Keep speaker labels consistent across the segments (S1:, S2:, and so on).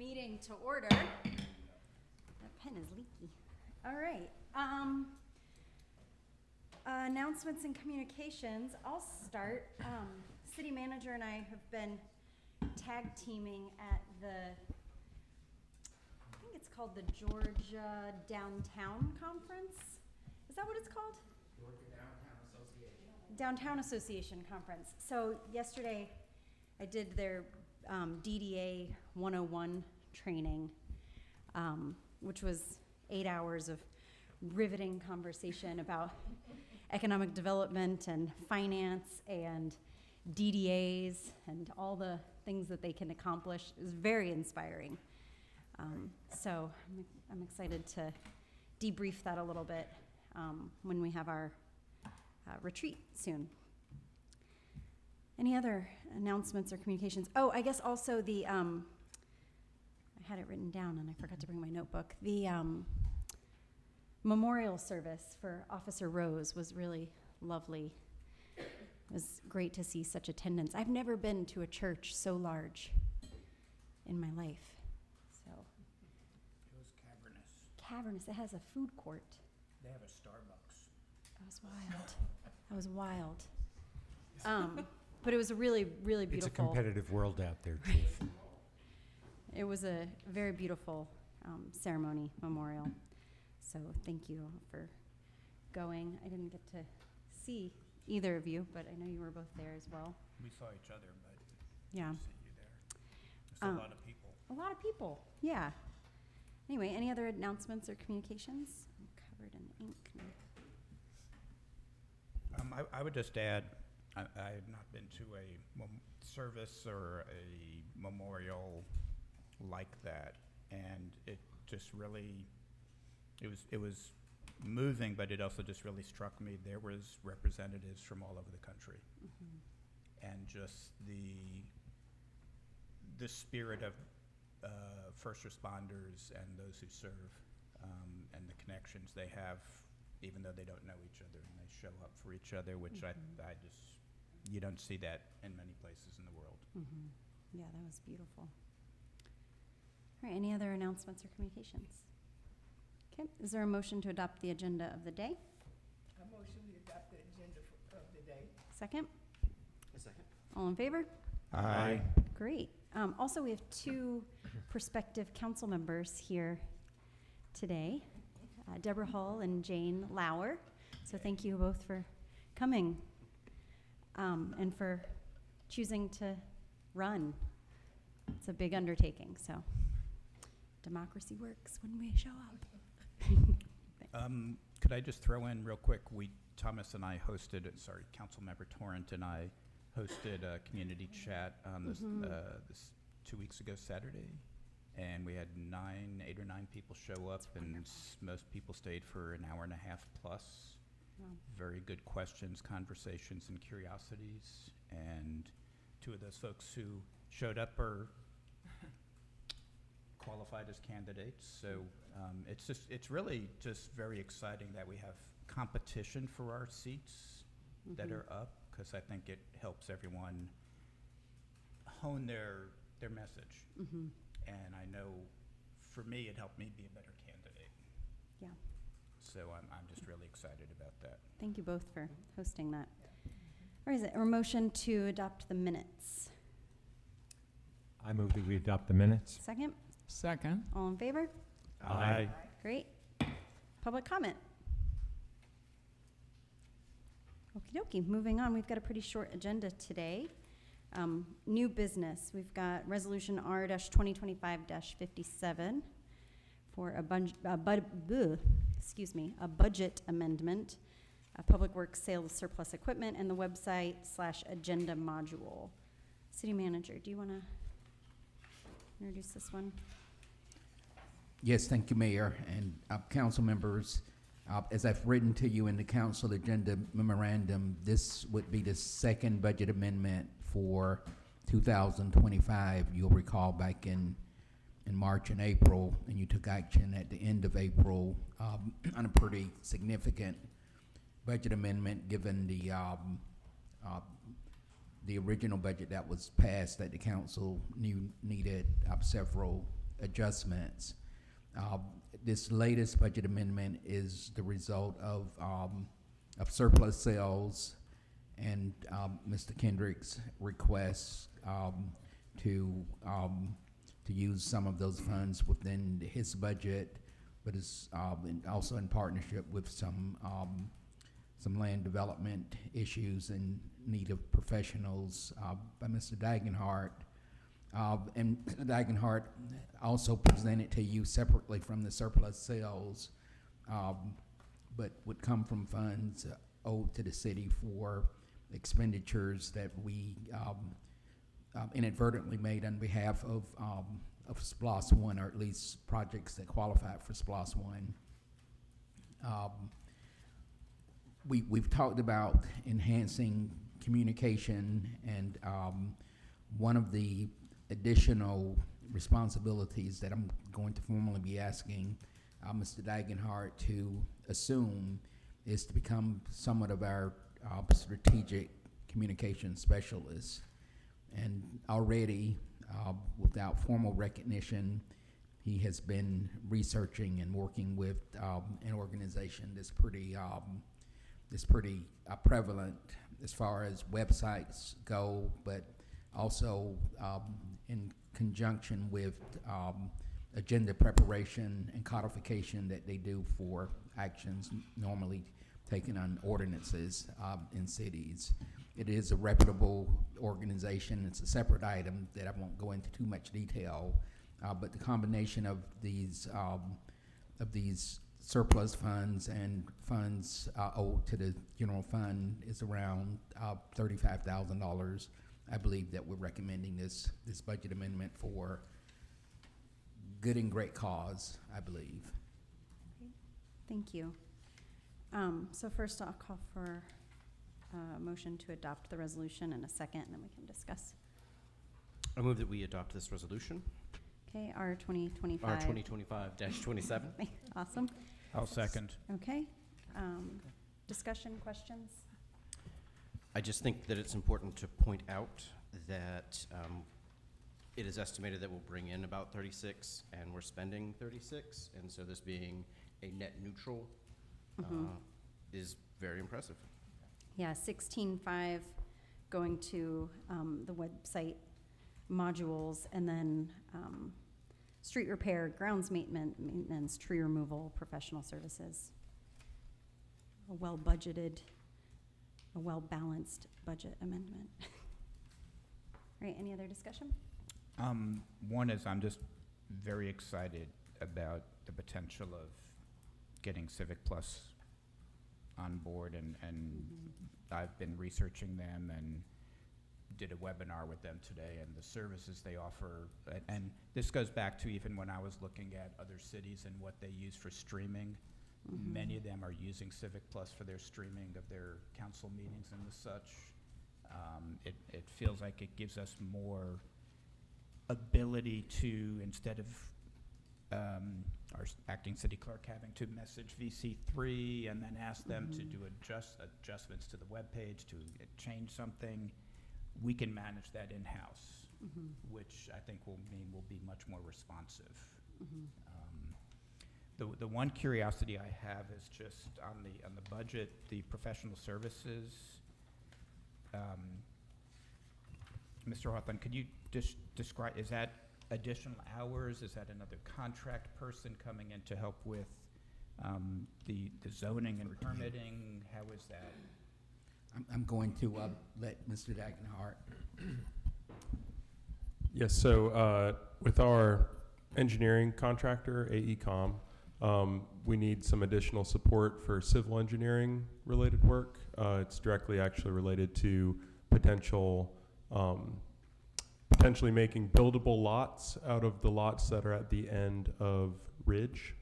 S1: meeting to order. That pen is leaky. All right. Announcements and communications. I'll start. City manager and I have been tag teaming at I think it's called the Georgia Downtown Conference. Is that what it's called?
S2: Georgia Downtown Association.
S1: Downtown Association Conference. So yesterday I did their DDA 101 training, which was 8 hours of riveting conversation about economic development and finance and DDAs and all the things that they can accomplish. It was very inspiring. So I'm excited to debrief that a little bit when we have our retreat soon. Any other announcements or communications? Oh, I guess also the, I had it written down and I forgot to bring my notebook. The memorial service for Officer Rose was really lovely. It was great to see such attendance. I've never been to a church so large in my life. So
S2: It was cavernous.
S1: cavernous. It has a food court.
S2: They have a Starbucks.
S1: That was wild. That was wild. But it was a really, really beautiful.
S3: It's a competitive world out there, Chief.
S1: It was a very beautiful ceremony, memorial. So thank you for going. I didn't get to see either of you, but I know you were both there as well.
S2: We saw each other, but
S1: Yeah.
S2: didn't see you there. There's a lot of people.
S1: A lot of people, yeah. Anyway, any other announcements or communications? I'm covered in ink now.
S2: I would just add, I have not been to a service or a memorial like that, and it just really, it was moving, but it also just really struck me. There was representatives from all over the country, and just the spirit of first responders and those who serve, and the connections they have, even though they don't know each other, and they show up for each other, which I just, you don't see that in many places in the world.
S1: Yeah, that was beautiful. All right, any other announcements or communications? Okay, is there a motion to adopt the agenda of the day?
S4: I motion we adopt the agenda of the day.
S1: Second?
S5: A second.
S1: All in favor?
S2: Aye.
S1: Great. Also, we have two prospective council members here today, Deborah Hull and Jane Lauer. So thank you both for coming and for choosing to run. It's a big undertaking, so democracy works when we show up.
S2: Could I just throw in real quick? Thomas and I hosted, Councilmember Torrent and I hosted a community chat on this 2 weeks ago Saturday, and we had 8 or 9 people show up, and most people stayed for an hour and a half plus.
S1: Wow.
S2: Very good questions, conversations, and curiosities, and 2 of those folks who showed up are qualified as candidates. So it's really just very exciting that we have competition for our seats that are up, because I think it helps everyone hone their message. And I know for me, it helped me be a better candidate.
S1: Yeah.
S2: So I'm just really excited about that.
S1: Thank you both for hosting that. Or is it a motion to adopt the minutes?
S3: I move that we adopt the minutes.
S1: Second?
S5: Second.
S1: All in favor?
S3: Aye.
S1: Great. Public comment. Okie dokie, moving on. We've got a pretty short agenda today. New business. We've got Resolution R-2025-57 for a budget amendment, Public Works sale of surplus equipment, and the website/agenda module. City Manager, do you want to introduce this one?
S6: Yes, thank you, Mayor, and council members. As I've written to you in the council agenda memorandum, this would be the second budget amendment for 2025. You'll recall back in March and April, and you took action at the end of April on a pretty significant budget amendment, given the original budget that was passed that the council needed several adjustments. This latest budget amendment is the result of surplus sales and Mr. Kendrick's request to use some of those funds within his budget, but is also in partnership with some land development issues and need of professionals by Mr. Dagenhart. And Mr. Dagenhart also presented to you separately from the surplus sales, but would come from funds owed to the city for expenditures that we inadvertently made on behalf of SPLOST 1, or at least projects that qualified for SPLOST 1. We've talked about enhancing communication, and one of the additional responsibilities that I'm going to formally be asking Mr. Dagenhart to assume is to become somewhat of our strategic communication specialist. And already, without formal recognition, he has been researching and working with an organization that's pretty prevalent as far as websites go, but also in conjunction with agenda preparation and codification that they do for actions normally taken on ordinances in cities. It is a reputable organization. It's a separate item that I won't go into too much detail, but the combination of these surplus funds and funds owed to the general fund is around $35,000. I believe that we're recommending this budget amendment for good and great cause, I believe.
S1: Thank you. So first I'll call for a motion to adopt the resolution in a second, and then we can discuss.
S5: I move that we adopt this resolution,
S1: Okay, R 2025.
S5: R 2025-27.
S1: Awesome.
S2: I'll second.
S1: Okay. Discussion, questions?
S5: I just think that it's important to point out that it is estimated that we'll bring in about 36, and we're spending 36, and so this being a net neutral is very impressive.
S1: Yeah, 16.5 going to the website modules, and then street repair, grounds maintenance, tree removal, professional services. A well-budgeted, a well-balanced budget amendment. All right, any other discussion?
S2: One is I'm just very excited about the potential of getting Civic Plus on board, and I've been researching them and did a webinar with them today, and the services they offer, and this goes back to even when I was looking at other cities and what they use for streaming. Many of them are using Civic Plus for their streaming of their council meetings and the such. It feels like it gives us more ability to, instead of our acting city clerk having to message VC3 and then ask them to do adjustments to the webpage to change something, we can manage that in-house, which I think will mean we'll be much more responsive. The one curiosity I have is just on the budget, the professional services. Mr. Hawthorne, could you just describe, is that additional hours? Is that another contract person coming in to help with the zoning and permitting? How is that?
S6: I'm going to let Mr. Dagenhart.
S7: Yes, so with our engineering contractor, AECom, we need some additional support for civil engineering related work. It's directly actually related to potentially making buildable lots out of the lots that are at the end of Ridge.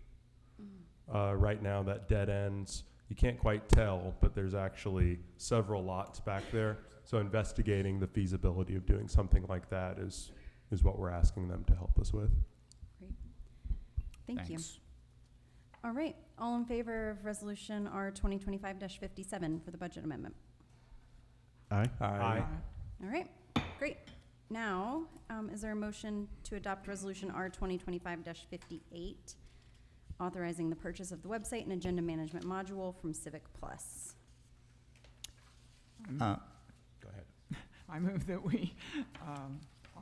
S7: Right now that dead ends, you can't quite tell, but there's actually several lots back there. So investigating the feasibility of doing something like that is what we're asking them to help us with.
S1: Great. Thank you.
S2: Thanks.
S1: All right, all in favor of resolution R 2025-57 for the budget amendment?
S5: Aye.
S2: Aye.
S1: All right, great. now, is there a motion to adopt Resolution R 2025-58, authorizing the purchase of the website and agenda management module from Civic Plus?
S2: Go ahead.
S8: I move that we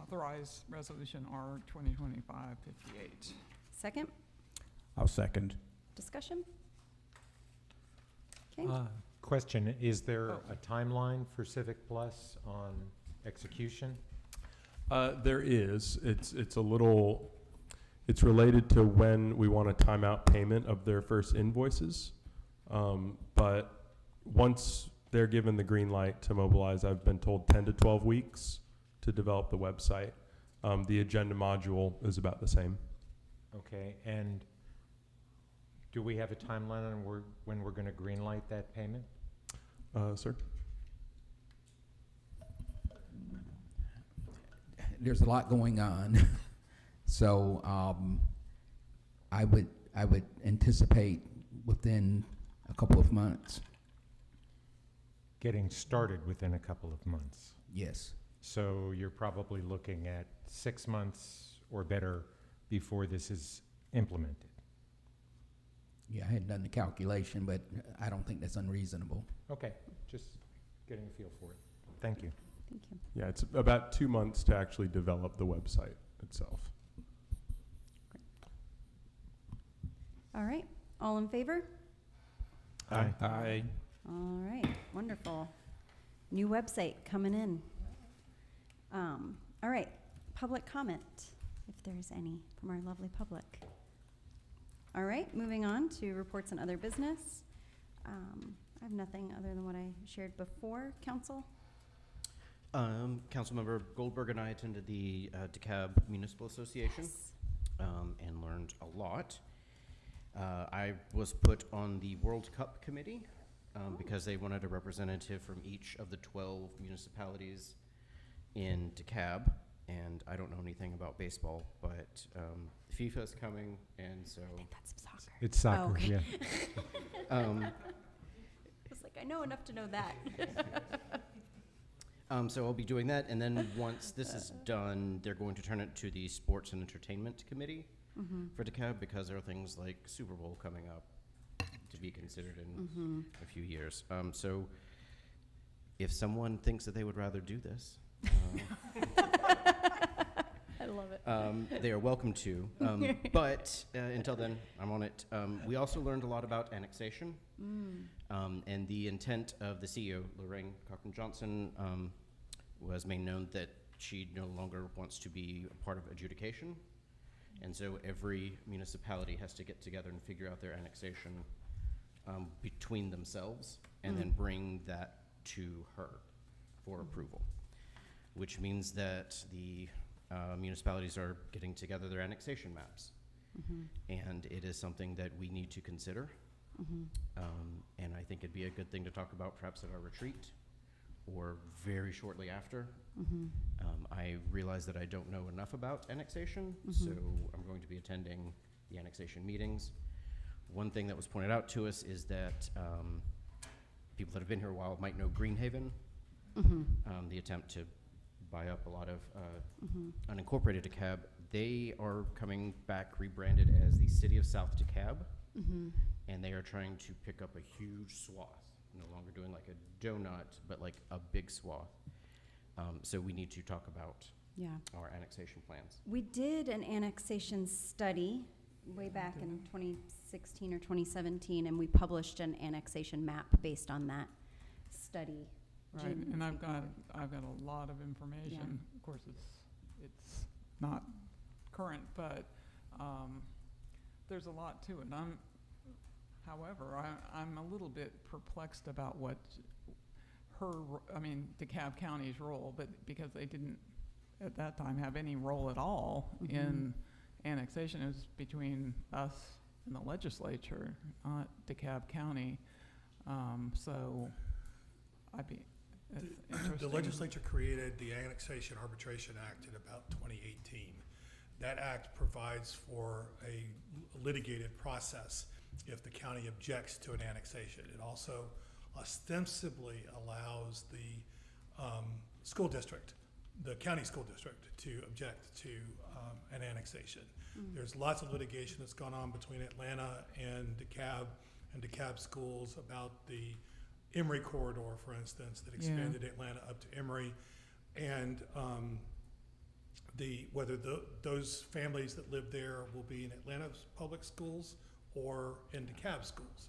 S8: authorize Resolution R 2025-58.
S1: Second,
S2: I'll second.
S1: discussion? Okay,
S3: Question, is there
S8: Oh.
S3: a timeline for Civic Plus on execution?
S7: There is. It's a little. It's related to when we want a timeout payment of their first invoices. But once they're given the green light to mobilize, I've been told 10 to 12 weeks to develop the website. The agenda module is about the same.
S3: Okay, and do we have a timeline on when we're going to green light that payment?
S7: Sir?
S6: There's a lot going on. So, I would anticipate within a couple of months,
S3: Getting started within a couple of months.
S6: yes.
S3: So you're probably looking at 6 months or better before this is implemented.
S6: Yeah, I hadn't done the calculation, but I don't think that's unreasonable.
S3: Okay, just getting a feel for it. Thank you.
S1: thank you.
S7: Yeah, it's about 2 months to actually develop the website itself.
S1: All right, all in favor?
S3: Aye.
S2: Aye.
S1: All right, wonderful. New website coming in. All right, public comment, if there's any from our lovely public. All right, moving on to reports and other business. I have nothing other than what I shared before, council.
S5: Councilmember Goldberg and I attended the DeKalb Municipal Association.
S1: Yes.
S5: And learned a lot. I was put on the World Cup committee because they wanted a representative from each of the 12 municipalities in DeKalb. And I don't know anything about baseball, but FIFA is coming, and so
S1: I think that's soccer.
S3: It's soccer,
S1: Oh, okay.
S3: yeah.
S1: I was like, I know enough to know that.
S5: so I'll be doing that. And then once this is done, they're going to turn it to the Sports and Entertainment Committee for DeKalb because there are things like Super Bowl coming up to be considered in a few years. So if someone thinks that they would rather do this,
S1: I love it.
S5: they are welcome to. But until then, I'm on it. We also learned a lot about annexation. And the intent of the CEO, Lorraine Cochran-Johnson, was made known that she no longer wants to be a part of adjudication. And so every municipality has to get together and figure out their annexation between themselves and then bring that to her for approval, which means that the municipalities are getting together their annexation maps. And it is something that we need to consider. And I think it'd be a good thing to talk about perhaps at our retreat or very shortly after. I realize that I don't know enough about annexation, so I'm going to be attending the annexation meetings. One thing that was pointed out to us is that people that have been here a while might know Greenhaven, the attempt to buy up a lot of unincorporated DeKalb. They are coming back rebranded as the City of South DeKalb, and they are trying to pick up a huge swath, no longer doing like a donut, but like a big swath. So we need to talk about
S1: Yeah.
S5: our annexation plans.
S1: We did an annexation study way back in 2016 or 2017, and we published an annexation map based on that study.
S8: Right,
S1: Jim,
S8: and
S1: if
S8: I've
S1: you
S8: got
S1: could-
S8: a lot of information. Of course, it's not current, but there's a lot to it. However, I'm a little bit perplexed about what DeKalb County's role, but because they didn't at that time have any role at all in annexation. It was between us and the legislature, not DeKalb County. So it's
S9: The
S8: interesting.
S9: legislature created the Annexation Arbitration Act in about 2018. That act provides for a litigated process if the county objects to an annexation. It also ostensibly allows the school district the county school district to object to an annexation. There's lots of litigation that's gone on between Atlanta and DeKalb schools about the Emory corridor, for instance, that expanded Atlanta up to Emory, and whether those families that live there will be in Atlanta's public schools or in DeKalb schools.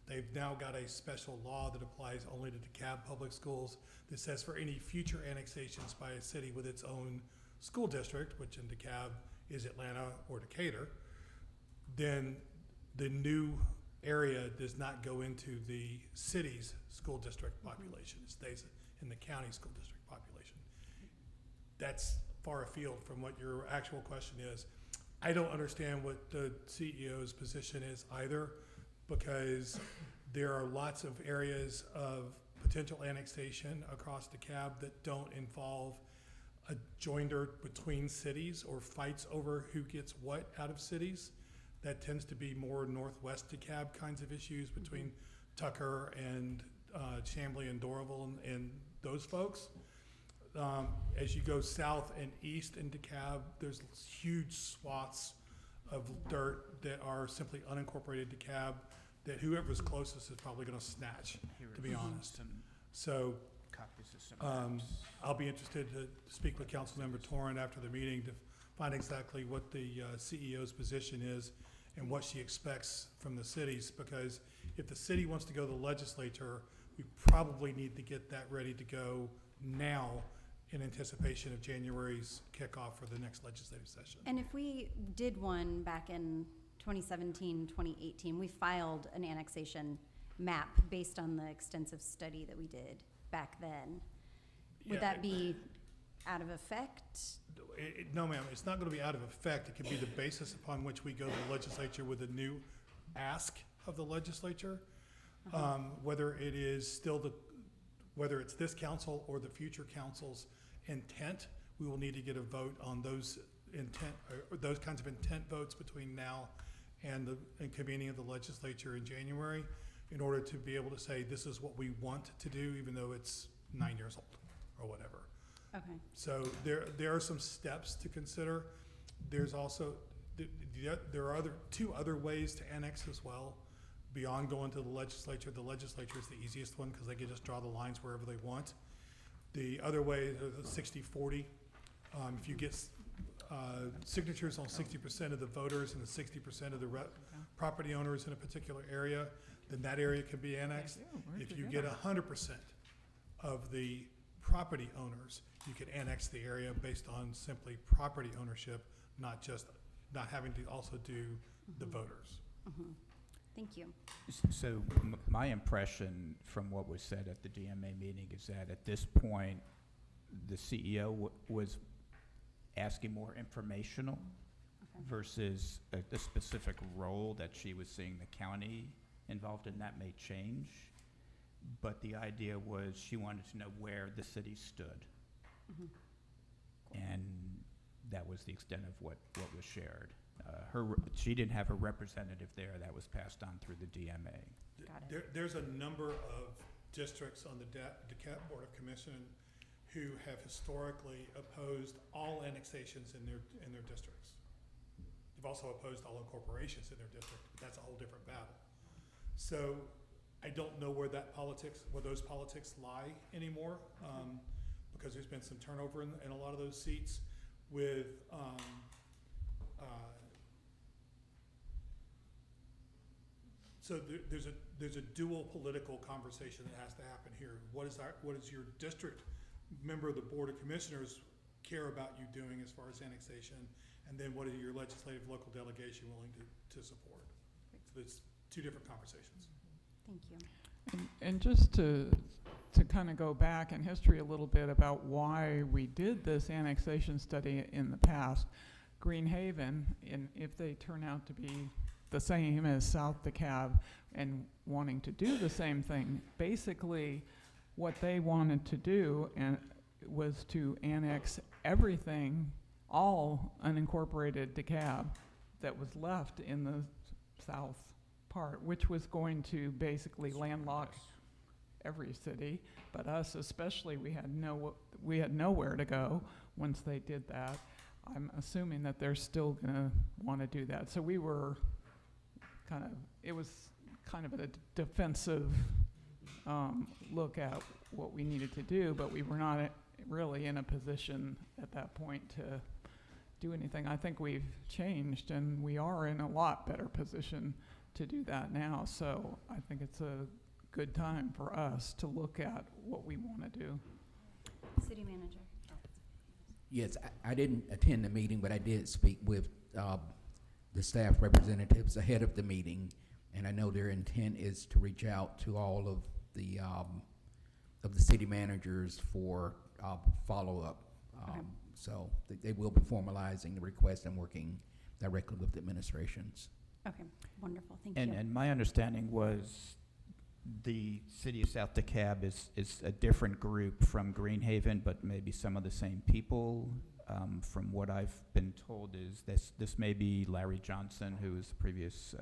S9: They've now got a special law that applies only to DeKalb public schools that says for any future annexations by a city with its own school district, which in DeKalb is Atlanta or Decatur, then the new area does not go into the city's school district population. It stays in the county school district population. That's far afield from what your actual question is. I don't understand what the CEO's position is either, because there are lots of areas of potential annexation across DeKalb that don't involve a joinder between cities or fights over who gets what out of cities. That tends to be more northwest DeKalb kinds of issues between Tucker and Chamblee and Doraville and those folks. As you go south and east in DeKalb, there's huge swaths of dirt that are simply unincorporated DeKalb that whoever's closest is probably going to snatch, to be honest. So I'll be interested to speak with Councilmember Torrent after the meeting to find exactly what the CEO's position is and what she expects from the cities, because if the city wants to go to the legislature, we probably need to get that ready to go now in anticipation of January's kickoff for the next legislative session.
S1: And if we did one back in 2017, 2018, we filed an annexation map based on the extensive study that we did back then. Would
S9: Yeah,
S1: that be out of effect?
S9: No, ma'am, it's not going to be out of effect. It could be the basis upon which we go to the legislature with a new ask of the legislature. Whether it is still whether it's this council or the future council's intent, we will need to get a vote on those intent, or those kinds of intent votes between now and the convening of the legislature in January, in order to be able to say this is what we want to do, even though it's 9 years old or whatever.
S1: Okay.
S9: So there are some steps to consider. There's also there are two other ways to annex as well, beyond going to the legislature. The legislature is the easiest one because they can just draw the lines wherever they want. The other way is the 60-40. If you get signatures on 60% of the voters and the 60% of the property owners in a particular area, then that area can be annexed. If you get 100% of the property owners, you can annex the area based on simply property ownership, not having to also do the voters.
S1: Thank you.
S2: So my impression from what was said at the DMA meeting is that at this point, the CEO was asking more informational versus a specific role that she was seeing the county involved in. That may change, but the idea was she wanted to know where the city stood. And that was the extent of what was shared. She didn't have a representative there. That was passed on through the DMA.
S1: Got it.
S9: There's a number of districts on the DeKalb Board of Commission who have historically opposed all annexations in their districts. They've also opposed all incorporations in their district, but that's a whole different battle. So I don't know where those politics lie anymore, because there's been some turnover in a lot of those seats with so there's a dual political conversation that has to happen here. What is your district member of the Board of Commissioners care about you doing as far as annexation, and then what is your legislative local delegation willing to support? So it's two different conversations.
S1: Thank you.
S8: And just to kind of go back in history a little bit about why we did this annexation study in the past, Greenhaven, if they turn out to be the same as South DeKalb and wanting to do the same thing, basically what they wanted to do was to annex everything, all unincorporated DeKalb that was left in the south part, which was going to basically landlock every city, but us especially, we had nowhere to go once they did that. I'm assuming that they're still gonna wanna do that. So we were it was kind of a defensive look at what we needed to do, but we were not really in a position at that point to do anything. I think we've changed, and we are in a lot better position to do that now. So I think it's a good time for us to look at what we want to do.
S1: City manager.
S6: Yes, I didn't attend the meeting, but I did speak with the staff representatives ahead of the meeting, and I know their intent is to reach out to all of the city managers for follow-up.
S1: Okay.
S6: So they will be formalizing the request and working directly with the administrations.
S1: Okay, wonderful, thank you.
S2: And my understanding was the city of South DeKalb is a different group from Greenhaven, but maybe some of the same people. From what I've been told is this may be Larry Johnson, who was the previous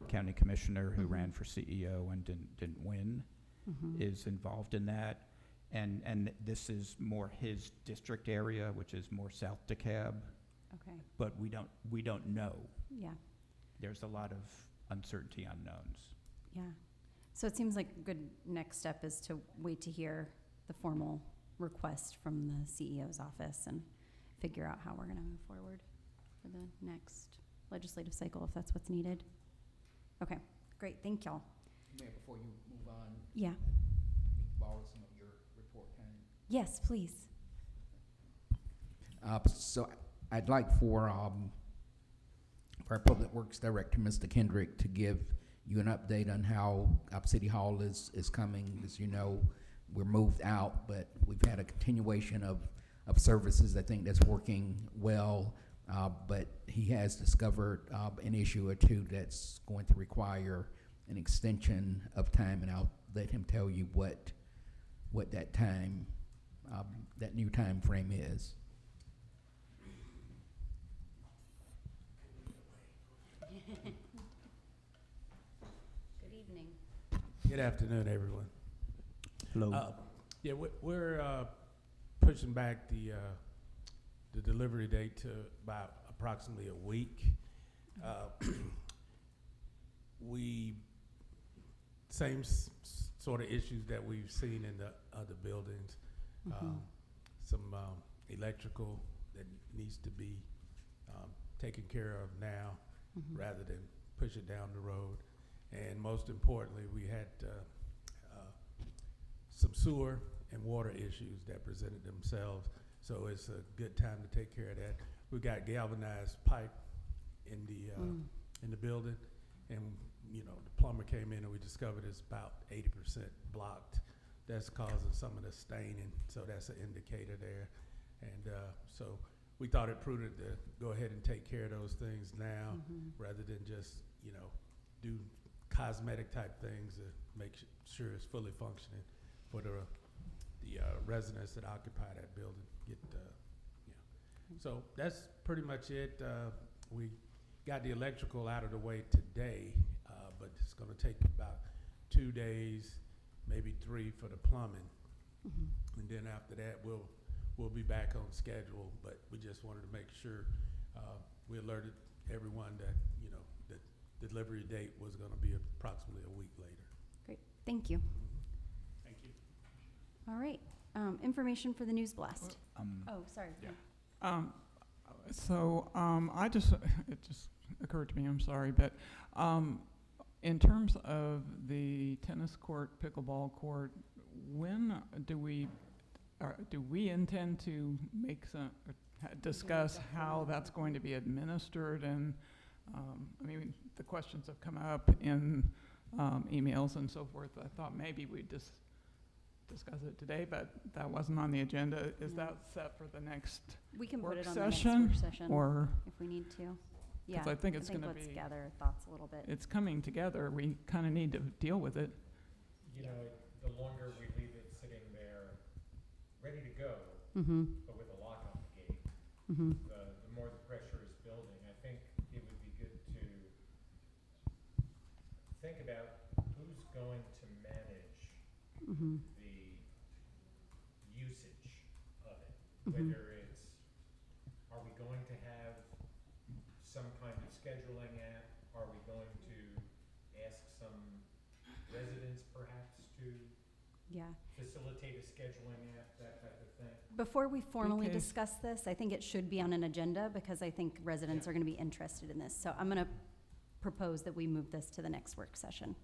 S2: county commissioner who ran for CEO and didn't win, is involved in that. And this is more his district area, which is more South DeKalb,
S1: Okay,
S2: but we don't know.
S1: yeah,
S2: There's a lot of uncertainty unknowns.
S1: yeah. So it seems like a good next step is to wait to hear the formal request from the CEO's office and figure out how we're gonna move forward for the next legislative cycle, if that's what's needed. Okay, great, thank y'all.
S6: Mayor, before you move on,
S1: Yeah,
S6: borrow some of your report time.
S1: yes, please.
S6: So I'd like for our Public Works Director, Mr. Kendrick, to give you an update on how City Hall is coming. As you know, we're moved out, but we've had a continuation of services. I think that's working well, but he has discovered an issue or two that's going to require an extension of time, and I'll let him tell you what that time, that new time frame is.
S1: Good evening.
S10: Good afternoon, everyone.
S2: Hello.
S10: Yeah, we're pushing back the delivery date to about approximately a week. Same sort of issues that we've seen in the other buildings. Some electrical that needs to be taken care of now rather than push it down the road. And most importantly, we had some sewer and water issues that presented themselves. So it's a good time to take care of that. We got galvanized pipe in the building, and the plumber came in and we discovered it's about 80% blocked. That's causing some of the staining, so that's an indicator there. And so we thought it prudent to go ahead and take care of those things now, rather than just do cosmetic type things to make sure it's fully functioning for the residents that occupy that building. So that's pretty much it. We got the electrical out of the way today, but it's going to take about 2 days, maybe 3 for the plumbing, and then after that we'll be back on schedule. But we just wanted to make sure we alerted everyone that the delivery date was going to be approximately a week later.
S1: Great, thank you.
S10: Thank you.
S1: All right, information for the news blast. Oh, sorry.
S10: Yeah.
S8: It just occurred to me, I'm sorry, but in terms of the tennis court, pickleball court, when do we intend to discuss how that's going to be administered? And the questions have come up in emails and so forth. I thought maybe we'd just discuss it today, but that wasn't on the agenda. Is that set for the next
S1: We can put
S8: work
S1: it on the next
S8: session?
S1: work session
S8: Or,
S1: if we need to. Yeah,
S8: I think it's gonna
S1: let's
S8: be-
S1: gather thoughts a little bit.
S8: it's coming together, we kind of need to deal with it.
S3: The longer we leave it sitting there, ready to go,
S1: Mm-hmm,
S3: but with a lock on the gate,
S1: mm-hmm,
S3: the more the pressure is building. I think it would be good to think about who's going to manage
S1: Mm-hmm.
S3: the usage of it,
S1: Mhm.
S3: whether it's, are we going to have some kind of scheduling app? Are we going to ask some residents perhaps to
S1: Yeah.
S3: facilitate a scheduling app, that type of thing?
S1: Before we formally
S8: case.
S1: discuss this, I think it should be on an agenda because I think residents are going to be interested in this. So I'm going to propose that we move this to the next work session.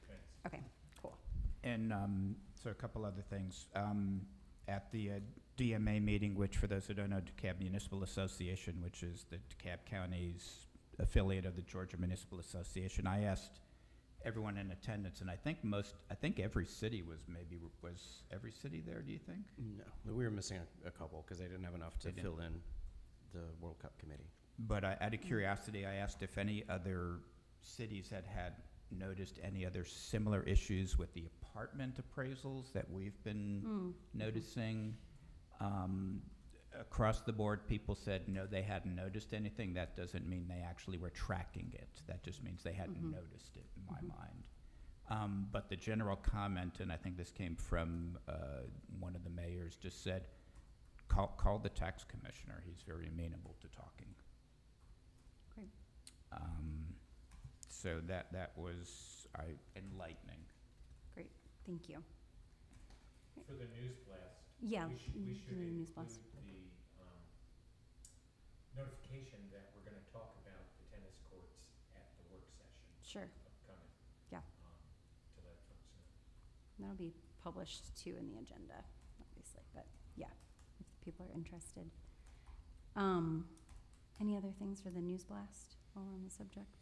S3: Thanks.
S1: Okay, cool.
S2: And so a couple other things. At the DMA meeting, which for those who don't know, DeKalb Municipal Association, which is the DeKalb County's affiliate of the Georgia Municipal Association, I asked everyone in attendance, and I think every city was every city there, do you think?
S5: No, we were missing a couple because they didn't have enough to
S2: They didn't.
S5: fill in the World Cup committee.
S2: But out of curiosity, I asked if any other cities had noticed any other similar issues with the apartment appraisals that we've been noticing. Across the board, people said no, they hadn't noticed anything. That doesn't mean they actually were tracking it. That just means they hadn't noticed it, in my mind. But the general comment, and I think this came from one of the mayors, just said, call the tax commissioner. He's very amenable to talking.
S1: Great.
S2: So that was enlightening.
S1: Great, thank you.
S3: For the news blast,
S1: Yeah.
S3: we should
S1: do the news
S3: include
S1: blast.
S3: the notification that we're gonna talk about the tennis courts at the work session
S1: Sure,
S3: upcoming.
S1: Yeah.
S3: To let folks know.
S1: that'll be published too in the agenda, obviously, but yeah, if people are interested. Any other things for the news blast while we're on the subject?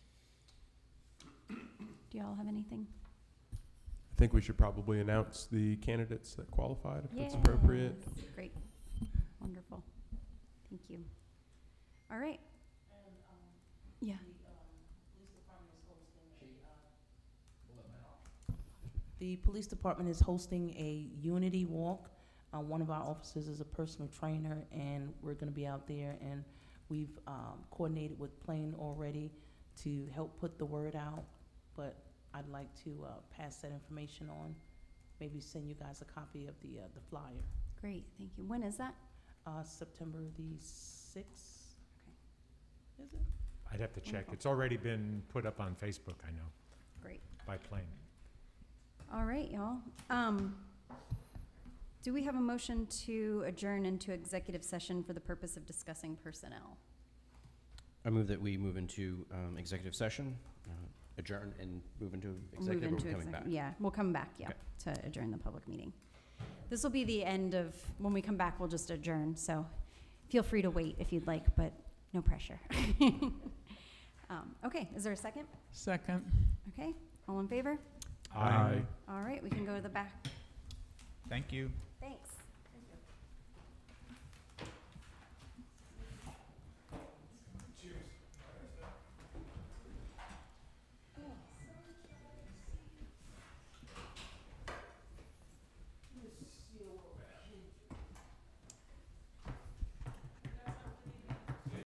S1: Do y'all have anything?
S7: I think we should probably announce the candidates that qualified, if that's
S1: Yes.
S7: appropriate.
S1: Great, wonderful, thank you. All right. Yeah.
S11: The police department is hosting a unity walk. One of our officers is a personal trainer, and we're gonna be out there, and we've coordinated with Plain already to help put the word out, but I'd like to pass that information on, maybe send you guys a copy of the flyer.
S1: Great, thank you. When is that?
S11: September the 6th.
S1: Okay.
S11: Is it?
S3: I'd have to check. It's already been put up on Facebook, I know,
S1: Great.
S3: by Plain.
S1: All right, y'all. Do we have a motion to adjourn into executive session for the purpose of discussing personnel?
S5: I move that we move into executive session, adjourn and move into
S1: Move
S5: executive, or
S1: into
S5: we're coming back?
S1: Yeah, we'll come back, yeah,
S5: Okay.
S1: to adjourn the public meeting. This will be the end of, when we come back, we'll just adjourn, so feel free to wait if you'd like, but no pressure. Okay, is there a second?
S8: Second.
S1: Okay, all in favor?
S7: Aye.
S1: All right, we can go to the back.
S2: Thank you.